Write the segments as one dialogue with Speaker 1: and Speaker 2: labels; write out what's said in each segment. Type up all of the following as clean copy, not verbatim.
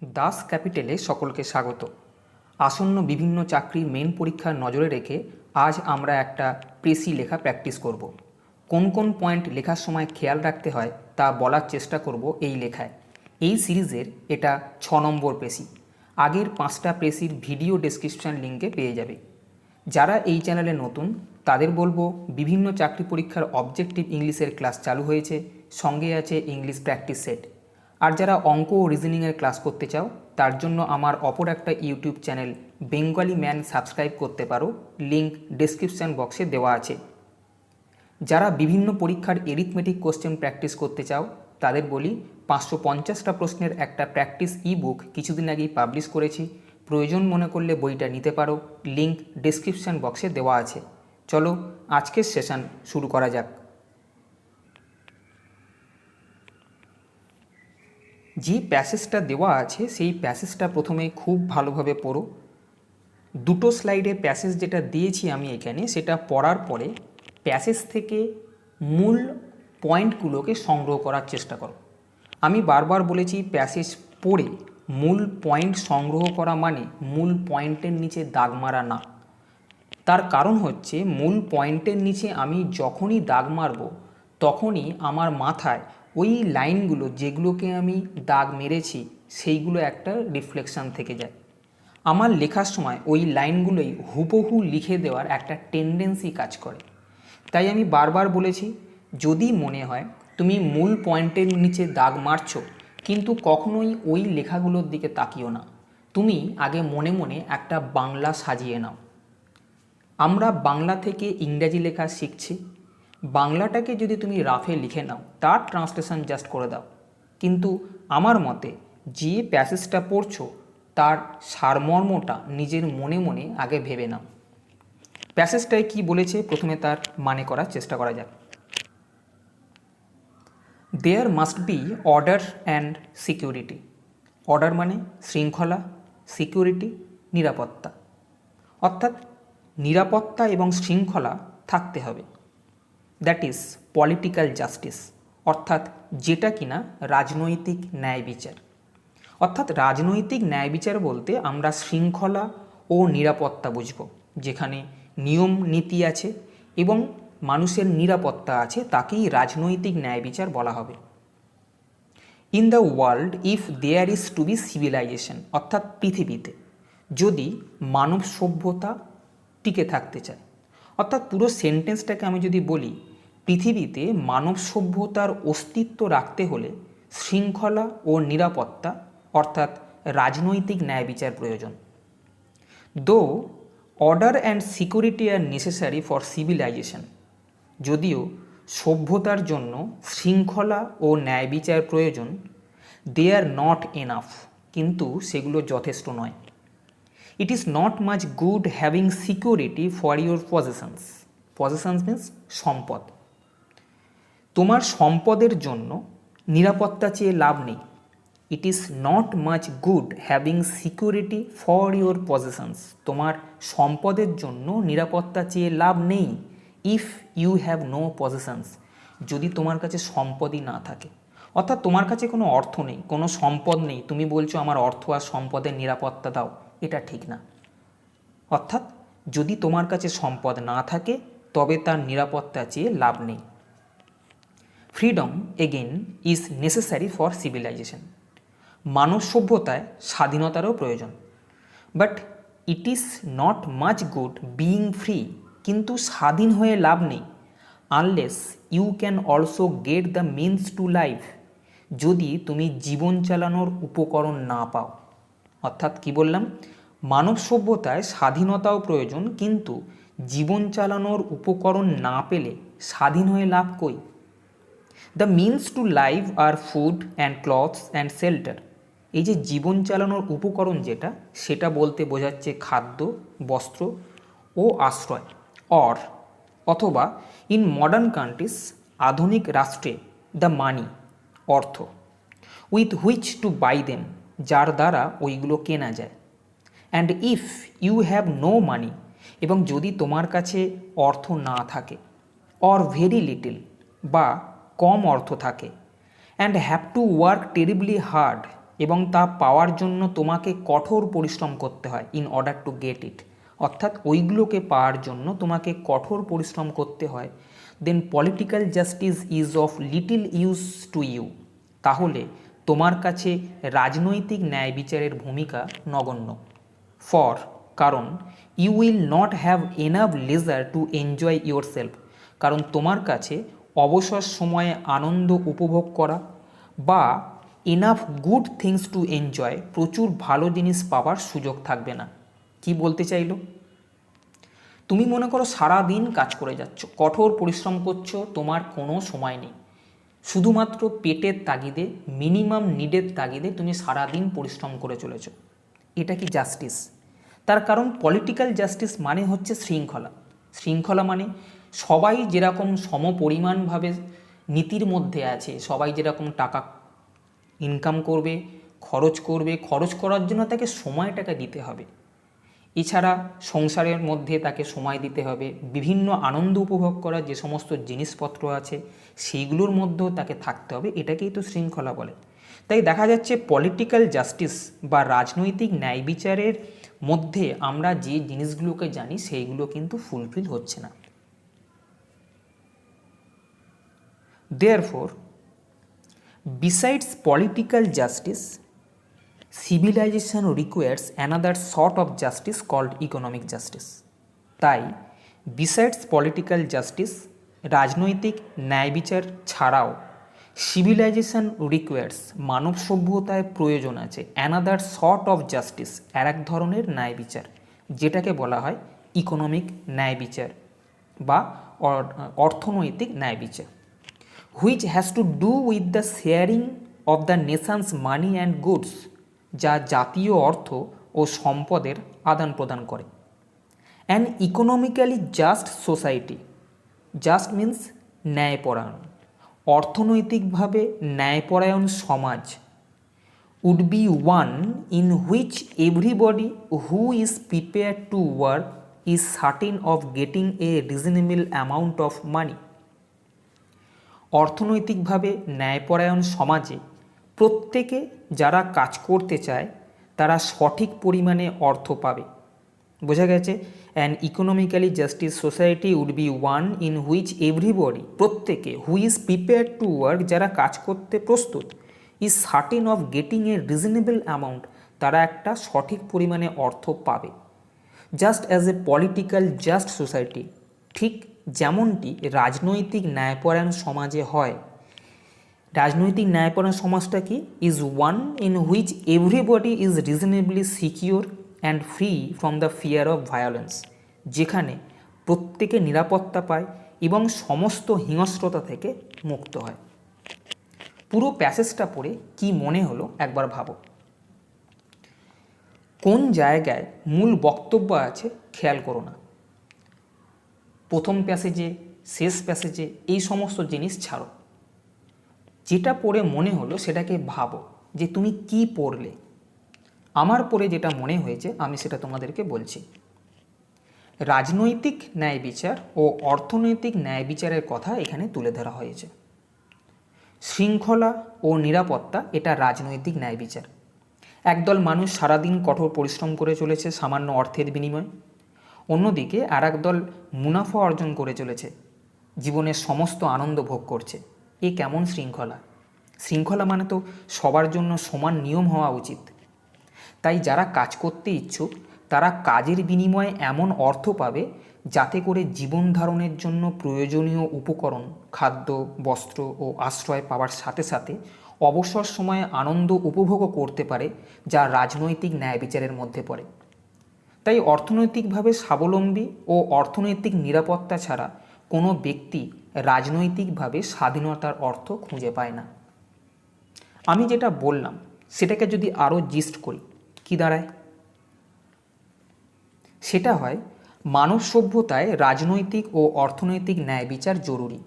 Speaker 1: দাস ক্যাপিটালে সকলকে স্বাগত। আসন্ন বিভিন্ন চাকরির মেন পরীক্ষা নজরে রেখে আজ আমরা একটা প্রেসি লেখা প্র্যাকটিস করব। কোন কোন পয়েন্ট লেখার সময় খেয়াল রাখতে হয় তা বলার চেষ্টা করব এই লেখায়। এই সিরিজের এটা 6 নম্বর প্রেসি। আগের 5টা প্রেসির ভিডিও ডেসক্রিপশন লিঙ্কে পেয়ে যাবে। যারা এই চ্যানেলে নতুন তাদের বলবো বিভিন্ন চাকরি পরীক্ষার অবজেক্টিভ ইংলিশের ক্লাস চালু হয়েছে, সঙ্গে আছে ইংলিশ প্র্যাকটিস সেট। আর যারা অঙ্ক ও রিজনিংয়ের ক্লাস করতে চাও তার জন্য আমার অপর একটা YouTube channel Bengali man subscribe করতে পারো, লিঙ্ক ডেসক্রিপশন বক্সে দেওয়া আছে। যারা বিভিন্ন পরীক্ষার এরিথমেটিক কোশ্চেন প্র্যাকটিস করতে চাও তাদের বলি 550টা প্রশ্নের একটা প্র্যাকটিস বুক কিছুদিন আগেই পাবলিশ করেছি, প্রয়োজন মনে করলে বইটা নিতে পারো, লিঙ্ক ডেসক্রিপশন বক্সে দেওয়া আছে। চলো আজকের সেশন শুরু করা যাক। যে প্যাসেজটা দেওয়া আছে সেই প্যাসেজটা প্রথমে খুব ভালোভাবে পড়ো। দুটো স্লাইডে প্যাসেজ যেটা দিয়েছি আমি এখানে সেটা পড়ার পরে প্যাসেজ থেকে মূল পয়েন্টগুলোকে সংগ্রহ করার চেষ্টা করো। আমি বারবার বলেছি প্যাসেজ পড়ে মূল পয়েন্ট সংগ্রহ করা মানে মূল পয়েন্টের নিচে দাগ মারা না। তার কারণ হচ্ছে মূল পয়েন্টের নিচে আমি যখনই দাগ মারব তখনই আমার মাথায় ওই লাইনগুলো যেগুলোকে আমি দাগ মেরেছি সেইগুলো একটা রিফ্লেকশান থেকে যায়। আমার লেখার সময় ওই লাইনগুলোই হুবহু লিখে দেওয়ার একটা টেন্ডেন্সি কাজ করে। তাই আমি বারবার বলেছি যদি মনে হয় তুমি মূল পয়েন্টের নিচে দাগ মারছো কিন্তু কখনোই ওই লেখাগুলোর দিকে তাকিও না, তুমি আগে মনে মনে একটা বাংলা সাজিয়ে নাও। আমরা বাংলা থেকে ইংরাজি লেখা শিখছি, বাংলাটাকে যদি তুমি রাফে লিখে নাও তার ট্রান্সলেশন জাস্ট করে দাও, কিন্তু আমার মতে যে প্যাসেজটা পড়ছো তার সারমর্মটা নিজের মনে মনে আগে ভেবে নাও। প্যাসেজটায় কি বলেছে প্রথমে তার মানে করার চেষ্টা করা যাক। There must be order and security. Order মানে শৃঙ্খলা, সিকিউরিটি নিরাপত্তা, অর্থাৎ নিরাপত্তা এবং শৃঙ্খলা থাকতে হবে। দ্যাট ইজ পলিটিক্যাল জাস্টিস, অর্থাৎ যেটা কিনা রাজনৈতিক ন্যায় বিচার। অর্থাৎ রাজনৈতিক ন্যায় বিচার বলতে আমরা শৃঙ্খলা ও নিরাপত্তা বুঝব, যেখানে নিয়ম নীতি আছে এবং মানুষের নিরাপত্তা আছে, তাকেই রাজনৈতিক ন্যায় বিচার বলা হবে। In the world if there is to be civilization, অর্থাৎ পৃথিবীতে যদি মানব সভ্যতা টিকে থাকতে চায়, অর্থাৎ পুরো সেন্টেন্সটাকে আমি যদি বলি পৃথিবীতে মানব সভ্যতার অস্তিত্ব রাখতে হলে শৃঙ্খলা ও নিরাপত্তা অর্থাৎ রাজনৈতিক ন্যায় বিচার প্রয়োজন। Though order and security are necessary for civilization, যদিও সভ্যতার জন্য শৃঙ্খলা ও ন্যায় বিচার প্রয়োজন, দে আর নট এনাফ, কিন্তু সেগুলো যথেষ্ট নয়। It is not much good having security for your possessions. Possessions means সম্পদ। তোমার সম্পদের জন্য নিরাপত্তা চেয়ে লাভ নেই। It is not much good having security for your possessions. তোমার সম্পদের জন্য নিরাপত্তা চেয়ে লাভ নেই if you have no possessions, যদি তোমার কাছে সম্পদই না থাকে। অর্থাৎ তোমার কাছে কোনো অর্থ নেই, কোনো সম্পদ নেই, তুমি বলছো আমার অর্থ আর সম্পদের নিরাপত্তা দাও, এটা ঠিক না। অর্থাৎ যদি তোমার কাছে সম্পদ না থাকে তবে তার নিরাপত্তা চেয়ে লাভ নেই। Freedom again is necessary for civilization. মানব সভ্যতায় স্বাধীনতারও প্রয়োজন, but it is not much good being free, কিন্তু স্বাধীন হয়ে লাভ নেই unless you can also get the means to life, যদি তুমি জীবন চালানোর উপকরণ না পাও। অর্থাৎ কি বললাম, মানব সভ্যতায় স্বাধীনতাও প্রয়োজন, কিন্তু জীবন চালানোর উপকরণ না পেলে স্বাধীন হয়ে লাভ কই। The means to live are food and clothes and shelter. এই যে জীবন চালানোর উপকরণ যেটা, সেটা বলতে বোঝাচ্ছে খাদ্য, বস্ত্র ও আশ্রয়। অথবা ইন মডার্ন কান্ট্রিজ, আধুনিক রাষ্ট্রে, দ্য মানি অর্থ, with which to buy them, যার দ্বারা ওইগুলো কেনা যায়। And if you have no money, এবং যদি তোমার কাছে অর্থ না থাকে, অর ভেরি লিটিল বা কম অর্থ থাকে, and have to work terribly hard, এবং তা পাওয়ার জন্য তোমাকে কঠোর পরিশ্রম করতে হয় in order to get it, অর্থাৎ ওইগুলোকে পাওয়ার জন্য তোমাকে কঠোর পরিশ্রম করতে হয়, then political justice is of little use to you, তাহলে তোমার কাছে রাজনৈতিক ন্যায় বিচারের ভূমিকা নগণ্য। ফর, কারণ you will not have enough leisure to enjoy yourself, কারণ তোমার কাছে অবসর সময়ে আনন্দ উপভোগ করা বা enough good things to enjoy, প্রচুর ভালো জিনিস পাওয়ার সুযোগ থাকবে না। কি বলতে চাইলো? তুমি মনে করো সারা দিন কাজ করে যাচ্ছ, কঠোর পরিশ্রম করছো, তোমার কোনো সময় নেই, শুধুমাত্র পেটের তাগিদে, মিনিমাম নিডের তাগিদে তুমি সারাদিন পরিশ্রম করে চলেছ। এটা কি জাস্টিস? তার কারণ পলিটিক্যাল জাস্টিস মানে হচ্ছে শৃঙ্খলা। শৃঙ্খলা মানে সবাই যেরকম সমপরিমাণভাবে নীতির মধ্যে আছে, সবাই যেরকম টাকা ইনকাম করবে, খরচ করার জন্য তাকে সময়টাকে দিতে হবে। এছাড়া সংসারের মধ্যে তাকে সময় দিতে হবে, বিভিন্ন আনন্দ উপভোগ করার যে সমস্ত জিনিসপত্র আছে সেইগুলোর মধ্যেও তাকে থাকতে হবে। এটাকেই তো শৃঙ্খলা বলে। তাই দেখা যাচ্ছে পলিটিক্যাল জাস্টিস বা রাজনৈতিক ন্যায় বিচারের মধ্যে আমরা যে জিনিসগুলোকে জানি সেইগুলো কিন্তু ফুলফিল হচ্ছে না। Therefore, besides political justice, civilization requires another sort of justice called economic justice. তাই besides political justice, রাজনৈতিক ন্যায় বিচার ছাড়াও সিভিলাইজেশন রিকোয়ার্স, মানব সভ্যতায় প্রয়োজন আছে অ্যানাদার সর্ট অফ জাস্টিস, আর এক ধরনের ন্যায় বিচার, যেটাকে বলা হয় ইকোনমিক ন্যায় বিচার বা অর্থনৈতিক ন্যায় বিচার, which has to do with the sharing of the nation's money and goods, যা জাতীয় অর্থ ও সম্পদের আদান প্রদান করে। An economically just society, just means ন্যায়পরায়ণ, অর্থনৈতিকভাবে ন্যায়পরায়ণ সমাজ would be one in which everybody who is prepare to work is certain of getting a reasonable amount of money. অর্থনৈতিকভাবে ন্যায়পরায়ণ সমাজে প্রত্যেকে যারা কাজ করতে চায় তারা সঠিক পরিমাণে অর্থ পাবে। বোঝা গেছে? An economically justice society would be one in which everybody, প্রত্যেকে, who is prepare to work, যারা কাজ করতে প্রস্তুত, is certain of getting a reasonable amount, তারা একটা সঠিক পরিমাণে অর্থ পাবে। Just as a political just society, ঠিক যেমনটি রাজনৈতিক ন্যায়পরায়ণ সমাজে হয়। রাজনৈতিক ন্যায়পরায়ণ সমাজটা কি? Is one in which everybody is reasonably secure and free from the fear of violence, যেখানে প্রত্যেকে নিরাপত্তা পায় এবং সমস্ত হিংস্রতা থেকে মুক্ত হয়। পুরো প্যাসেজটা পড়ে কি মনে হলো একবার ভাবো। কোন জায়গায় মূল বক্তব্য আছে খেয়াল করো না। প্রথম প্যাসেজে, শেষ প্যাসেজে এই সমস্ত জিনিস ছাড়ো। যেটা পড়ে মনে হলো সেটাকে ভাবো যে তুমি কি পড়লে। আমার পড়ে যেটা মনে হয়েছে আমি সেটা তোমাদেরকে বলছি। রাজনৈতিক ন্যায় বিচার ও অর্থনৈতিক ন্যায় বিচারের কথা এখানে তুলে ধরা হয়েছে। শৃঙ্খলা ও নিরাপত্তা এটা রাজনৈতিক ন্যায় বিচার। একদল মানুষ সারাদিন কঠোর পরিশ্রম করে চলেছে সামান্য অর্থের বিনিময়ে, অন্যদিকে আর একদল মুনাফা অর্জন করে চলেছে, জীবনের সমস্ত আনন্দ ভোগ করছে। এ কেমন শৃঙ্খলা? শৃঙ্খলা মানে তো সবার জন্য সমান নিয়ম হওয়া উচিত। তাই যারা কাজ করতে ইচ্ছুক তারা কাজের বিনিময়ে এমন অর্থ পাবে যাতে করে জীবন ধারণের জন্য প্রয়োজনীয় উপকরণ, খাদ্য, বস্ত্র ও আশ্রয় পাওয়ার সাথে সাথে অবসর সময়ে আনন্দ উপভোগও করতে পারে, যা রাজনৈতিক ন্যায় বিচারের মধ্যে পড়ে। তাই অর্থনৈতিকভাবে স্বাবলম্বী ও অর্থনৈতিক নিরাপত্তা ছাড়া কোনো ব্যক্তি রাজনৈতিকভাবে স্বাধীনতার অর্থ খুঁজে পায় না। আমি যেটা বললাম সেটাকে যদি আরও জিস্ট করি, কি দাঁড়ায়? সেটা হয় মানব সভ্যতায় রাজনৈতিক ও অর্থনৈতিক ন্যায় বিচার জরুরি।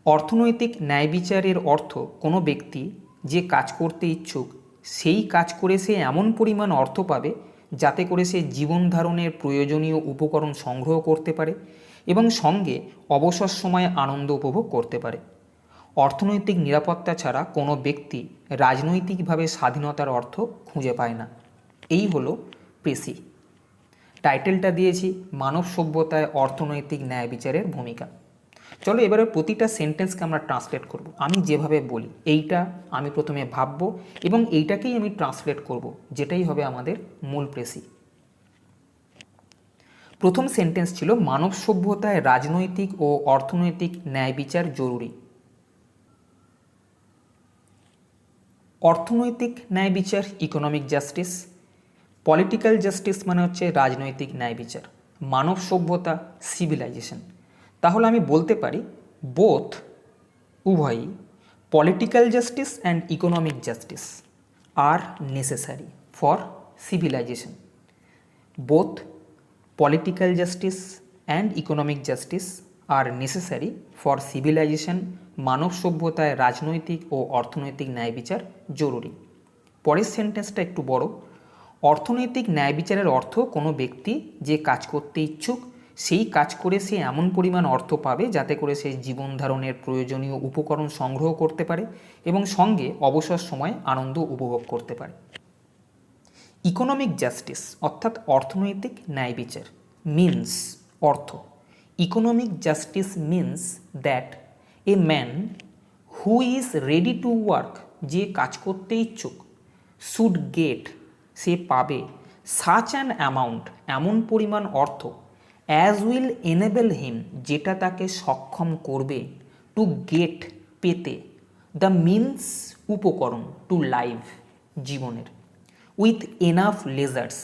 Speaker 1: অর্থনৈতিক ন্যায় বিচারের অর্থ কোনো ব্যক্তি যে কাজ করতে ইচ্ছুক সেই কাজ করে সে এমন পরিমাণ অর্থ পাবে যাতে করে সে জীবন ধারণের প্রয়োজনীয় উপকরণ সংগ্রহ করতে পারে এবং সঙ্গে অবসর সময়ে আনন্দ উপভোগ করতে পারে। অর্থনৈতিক নিরাপত্তা ছাড়া কোনো ব্যক্তি রাজনৈতিকভাবে স্বাধীনতার অর্থ খুঁজে পায় না। এই হলো প্রেসি। টাইটেলটা দিয়েছি মানব সভ্যতায় অর্থনৈতিক ন্যায় বিচারের ভূমিকা। চলো এবারে প্রতিটা সেন্টেন্সকে আমরা ট্রান্সলেট করব। আমি যেভাবে বলি এইটা আমি প্রথমে ভাববো এবং এইটাকেই আমি ট্রান্সলেট করব, যেটাই হবে আমাদের মূল প্রেসি। প্রথম সেন্টেন্স ছিল মানব সভ্যতায় রাজনৈতিক ও অর্থনৈতিক ন্যায় বিচার জরুরি। অর্থনৈতিক ন্যায় বিচার ইকোনমিক জাস্টিস, পলিটিক্যাল জাস্টিস মানে হচ্ছে রাজনৈতিক ন্যায় বিচার, মানব সভ্যতা সিভিলাইজেশন। তাহলে আমি বলতে পারি বোথ উভয়ই political justice and economic justice are necessary for civilization. Both political justice and economic justice are necessary for civilization. মানব সভ্যতায় রাজনৈতিক ও অর্থনৈতিক ন্যায় বিচার জরুরি। পরের সেন্টেন্সটা একটু বড়। অর্থনৈতিক ন্যায় বিচারের অর্থ কোনো ব্যক্তি যে কাজ করতে ইচ্ছুক সেই কাজ করে সে এমন পরিমাণ অর্থ পাবে যাতে করে সে জীবন ধারণের প্রয়োজনীয় উপকরণ সংগ্রহ করতে পারে এবং সঙ্গে অবসর সময় আনন্দ উপভোগ করতে পারে। ইকোনমিক জাস্টিস অর্থাৎ অর্থনৈতিক ন্যায় বিচার মিনস অর্থ। Economic justice means that a man who is ready to work, যে কাজ করতে ইচ্ছুক, শুড গেট, সে পাবে, সাচ অ্যান অ্যামাউন্ট, এমন পরিমাণ অর্থ, অ্যাজ উইল এনেবল হিম, যেটা তাকে সক্ষম করবে, টু গেট, পেতে, দ্য মিনস, উপকরণ, টু লাইভ, জীবনের, উইথ এনাফ লেজার্স,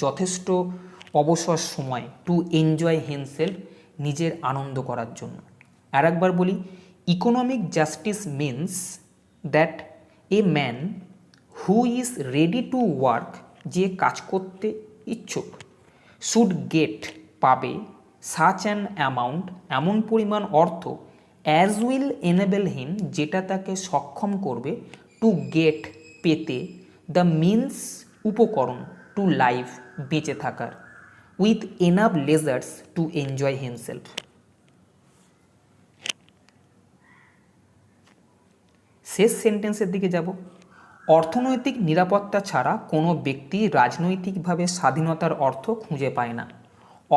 Speaker 1: যথেষ্ট অবসর সময়, টু এনজয় হিমসেলফ, নিজের আনন্দ করার জন্য। আর একবার বলি, economic justice means that a man who is ready to work, যে কাজ করতে ইচ্ছুক, শুড গেট, পাবে, সাচ অ্যান অ্যামাউন্ট, এমন পরিমাণ অর্থ, অ্যাজ উইল এনেবল হিম, যেটা তাকে সক্ষম করবে, টু গেট, পেতে, দ্য মিনস, উপকরণ, টু লাইভ, বেঁচে থাকার, with enough lasers, to enjoy himself. শেষ সেন্টেন্সের দিকে যাব। অর্থনৈতিক নিরাপত্তা ছাড়া কোনো ব্যক্তি রাজনৈতিকভাবে স্বাধীনতার অর্থ খুঁজে পায় না।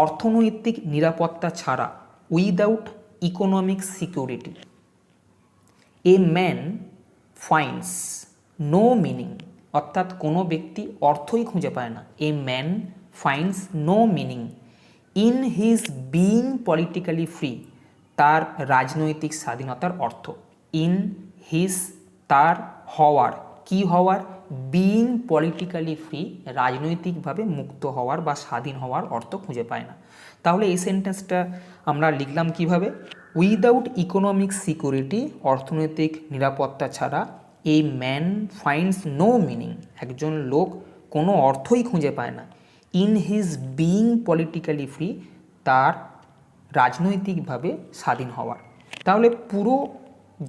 Speaker 1: অর্থনৈতিক নিরাপত্তা ছাড়া, without economic security, a man finds no meaning, অর্থাৎ কোনো ব্যক্তি অর্থই খুঁজে পায় না। A man finds no meaning in his being politically free, তার রাজনৈতিক স্বাধীনতার অর্থ। ইন হিজ, তার হওয়ার, কি হওয়ার, বিইং পলিটিক্যালি ফ্রি, রাজনৈতিকভাবে মুক্ত হওয়ার বা স্বাধীন হওয়ার অর্থ খুঁজে পায় না। তাহলে এই সেন্টেন্সটা আমরা লিখলাম কিভাবে? উইদাউট ইকোনমিক সিকিউরিটি, অর্থনৈতিক নিরাপত্তা ছাড়া, a man finds no meaning, একজন লোক কোনো অর্থই খুঁজে পায় না। In his being politically free, তার রাজনৈতিকভাবে স্বাধীন হওয়ার। তাহলে পুরো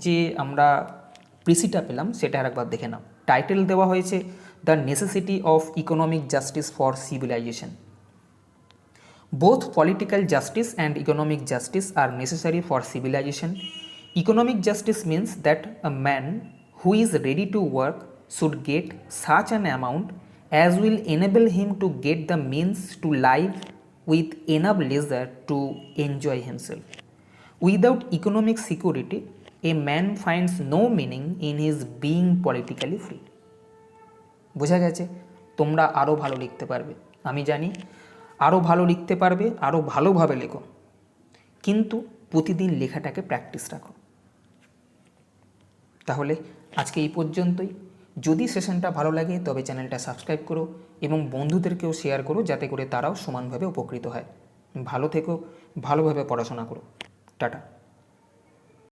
Speaker 1: যে আমরা প্রেসিটা পেলাম সেটা আরেকবার দেখে নাও। টাইটেল দেওয়া হয়েছে the necessity of economic justice for civilization. Both political justice and economic justice are necessary for civilization. Economic justice means that a man who is ready to work should get such an amount as will enable him to get the means to live with enough leisure to enjoy himself. Without economic security, a man finds no meaning in his being politically free. বোঝা গেছে? তোমরা আরও ভালো লিখতে পারবে, আমি জানি আরও ভালো লিখতে পারবে, আরও ভালোভাবে লেখো, কিন্তু প্রতিদিন লেখাটাকে প্র্যাকটিস রাখো। তাহলে আজকে এই পর্যন্তই। যদি সেশনটা ভালো লাগে তবে চ্যানেলটা সাবস্ক্রাইব করো এবং বন্ধুদেরকেও শেয়ার করো, যাতে করে তারাও সমানভাবে উপকৃত হয়। ভালো থেকো, ভালোভাবে পড়াশোনা করো। টাটা।